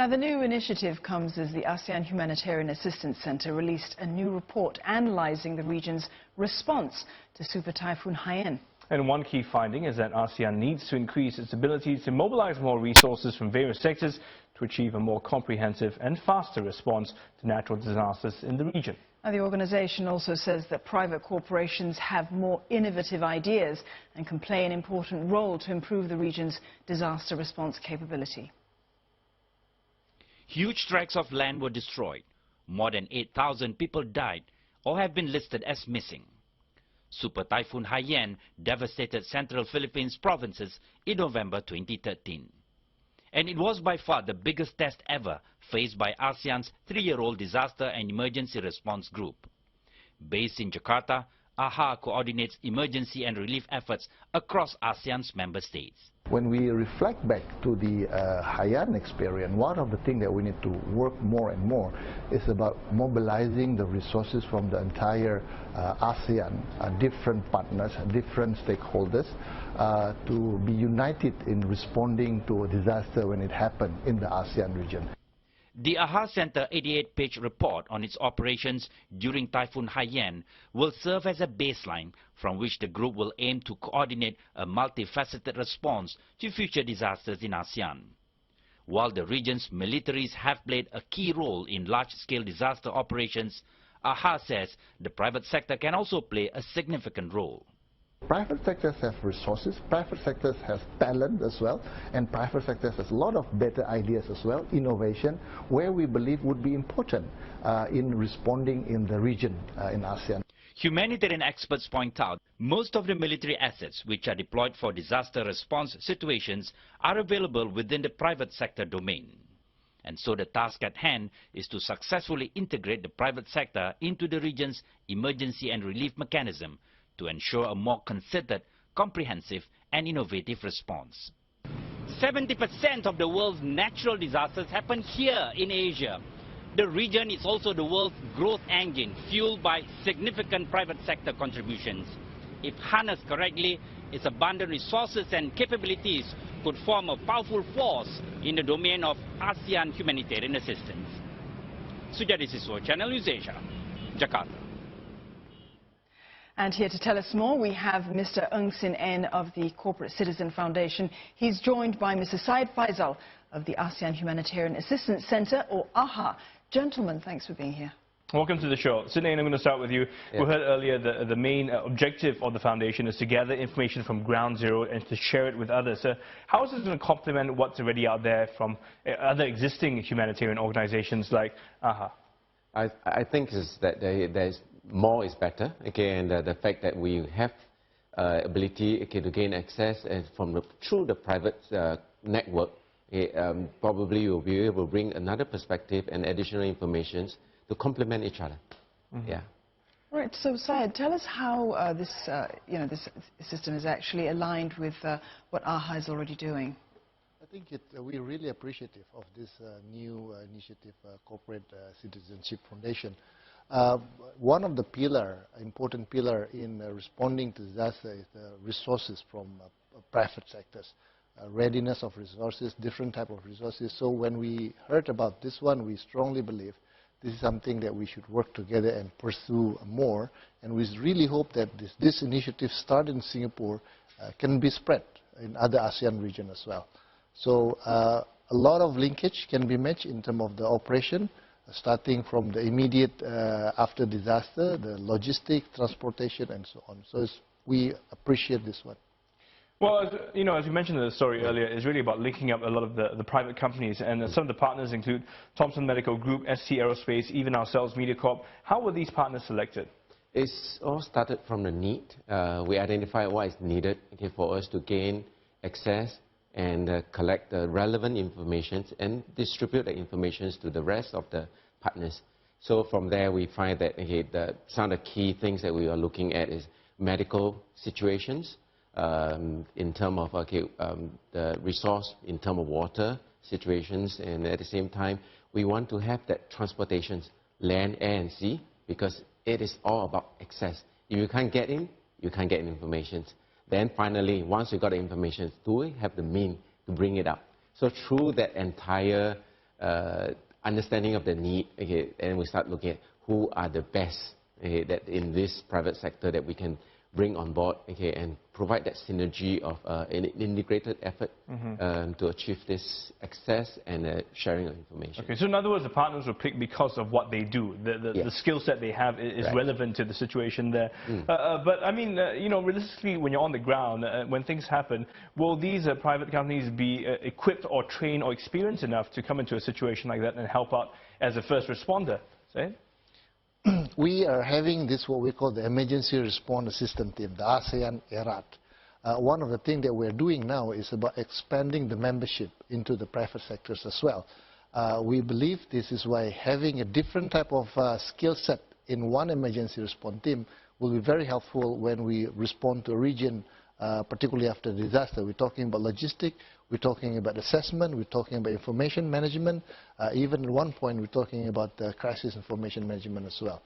Now, the new initiative comes as the ASEAN Humanitarian Assistance Center released a new report analyzing the region's response to Super Typhoon Haiyan. And one key finding is that ASEAN needs to increase its ability to mobilize more resources from various sectors to achieve a more comprehensive and faster response to natural disasters in the region. Now, the organization also says that private corporations have more innovative ideas and can play an important role to improve the region's disaster response capability. Huge tracts of land were destroyed. More than 8,000 people died or have been listed as missing. Super Typhoon Haiyan devastated central Philippines provinces in November 2013. And it was by far the biggest test ever faced by ASEAN's 3-year-old Disaster and Emergency Response Group. Based in Jakarta, AHA coordinates emergency and relief efforts across ASEAN's member states. When we reflect back to the Haiyan experience, one of the things that we need to work more and more is about mobilizing the resources from the entire ASEAN, different partners, different stakeholders, to be united in responding to a disaster when it happened in the ASEAN region. The AHA Center 88-page report on its operations during Typhoon Haiyan will serve as a baseline from which the group will aim to coordinate a multifaceted response to future disasters in ASEAN. While the region's militaries have played a key role in large-scale disaster operations, AHA says the private sector can also play a significant role. Private sectors have resources, private sectors have talent as well, and private sectors has a lot of better ideas as well, innovation, where we believe would be important in responding in the region in ASEAN. Humanitarian experts point out most of the military assets which are deployed for disaster response situations are available within the private sector domain. And so the task at hand is to successfully integrate the private sector into the region's emergency and relief mechanism to ensure a more concerted, comprehensive and innovative response. 70% of the world's natural disasters happen here in Asia. The region is also the world's growth engine, fueled by significant private sector contributions. If harnessed correctly, its abundant resources and capabilities could form a powerful force in the domain of ASEAN humanitarian assistance. Sujati Siswa, Channel NewsAsia, Jakarta. And here to tell us more, we have Mr. Ng Sin En of the Corporate Citizen Foundation. He's joined by Mr. Syed Faisal of the ASEAN Humanitarian Assistance Center, or AHA. Gentlemen, thanks for being here. Welcome to the show. Sydney, I'm going to start with you. Yeah. We heard earlier that the main objective of the foundation is to gather information from ground zero and to share it with others. How is this going to complement what's already out there from other existing humanitarian organizations like AHA? I think is that there's more is better, okay, and the fact that we have ability, okay, to gain access and through the private network, probably will be able to bring another perspective and additional information to complement each other. Mm-hmm. Yeah. Right. So, Syed, tell us how this system is actually aligned with what AHA is already doing. I think we're really appreciative of this new initiative, Corporate Citizenship Foundation. One of the important pillar in responding to disaster is the resources from private sectors, readiness of resources, different type of resources. So when we heard about this one, we strongly believe this is something that we should work together and pursue more. And we really hope that this initiative started in Singapore can be spread in other ASEAN region as well. So a lot of linkage can be made in terms of the operation, starting from the immediate after disaster, the logistics, transportation, and so on. So we appreciate this one. Well, as you mentioned in the story earlier, it's really about linking up a lot of the private companies, and some of the partners include Thomson Medical Group, ST Aerospace, even ourselves, MediaCorp. How were these partners selected? It's all started from the need. We identify what is needed, okay, for us to gain access and collect the relevant information and distribute the information to the rest of the partners. So from there we find that some of the key things that we are looking at is medical situations, in terms of the resource, in terms of water situations, and at the same time we want to have that transportations, land, air and sea, because it is all about access. If you can't get in, you can't get information. Then finally, once you got the information, do we have the means to bring it up? So through that entire understanding of the need, okay, and we start looking at who are the best, okay, that in this private sector that we can bring on board, okay, and provide that synergy of an integrated effort to achieve this access and sharing of information. Okay, so in other words, the partners were picked because of what they do. The skill set they have is right. relevant to the situation there. But I mean, you know, realistically, when you're on the ground, when things happen, will these private companies be equipped or trained or experienced enough to come into a situation like that and help out as a first responder? Say? We are having this, what we call the Emergency Response Assistance Team, the ASEAN ERAT. One of the things that we're doing now is about expanding the membership into the private sectors as well. We believe this is why having a different type of skill set in one emergency response team will be very helpful when we respond to a region, particularly after disaster. We're talking about logistics, we're talking about assessment, we're talking about information management, even at one point we're talking about crisis information management as well.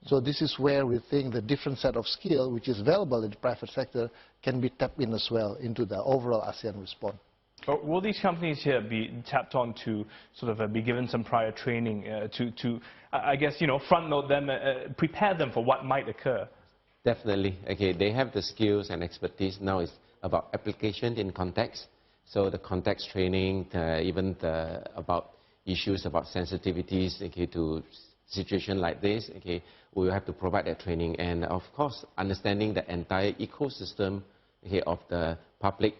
So this is where we think the different set of skill which is available in the private sector can be tapped in as well into the overall ASEAN response. Will these companies here be tapped on to sort of be given some prior training to I guess, you know, front load them, prepare them for what might occur? Definitely. Okay, they have the skills and expertise. Now it's about application in context. So the context training, even about issues about sensitivities, okay, to situation like this, okay, we will have to provide that training. And of course, understanding the entire ecosystem, okay, of the public,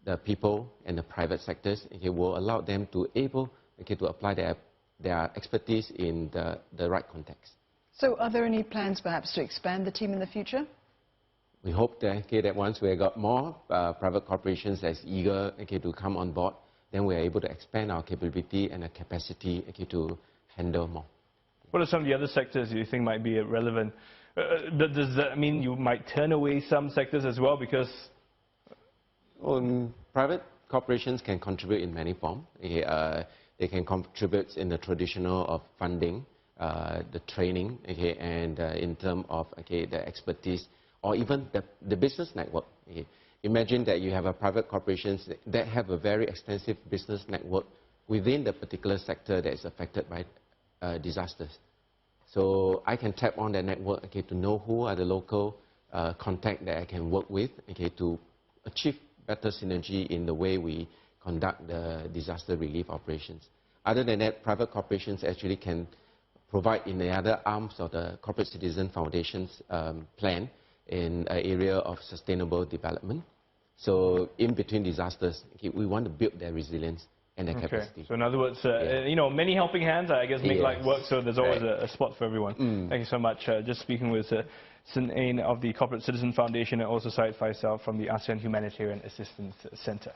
the people, and the private sectors, okay, will allow them to to apply their expertise in the right context. So are there any plans perhaps to expand the team in the future? We hope that, okay, that once we got more private corporations that's eager, okay, to come on board, then we are able to expand our capability and the capacity, okay, to handle more. What are some of the other sectors you think might be relevant? Does that mean you might turn away some sectors as well? Because private corporations can contribute in many forms. Okay, they can contribute in the traditional of funding, the training, okay, and in terms of, okay, the expertise, or even the business network. Okay. Imagine that you have a private corporations that have a very extensive business network within the particular sector that is affected by disasters. So I can tap on that network, okay, to know who are the local contact that I can work with, okay, to achieve better synergy in the way we conduct the disaster relief operations. Other than that, private corporations actually can provide in the other arms of the Corporate Citizen Foundation's plan in an area of sustainable development. So in between disasters, okay, we want to build their resilience and their capacity. So in other words, you know, many helping hands, I guess, make life work, so there's always a spot for everyone. Thank you so much. Just speaking with Sin Ain of the Corporate Citizen Foundation and also Syed Faisal from the ASEAN Humanitarian Assistance Center.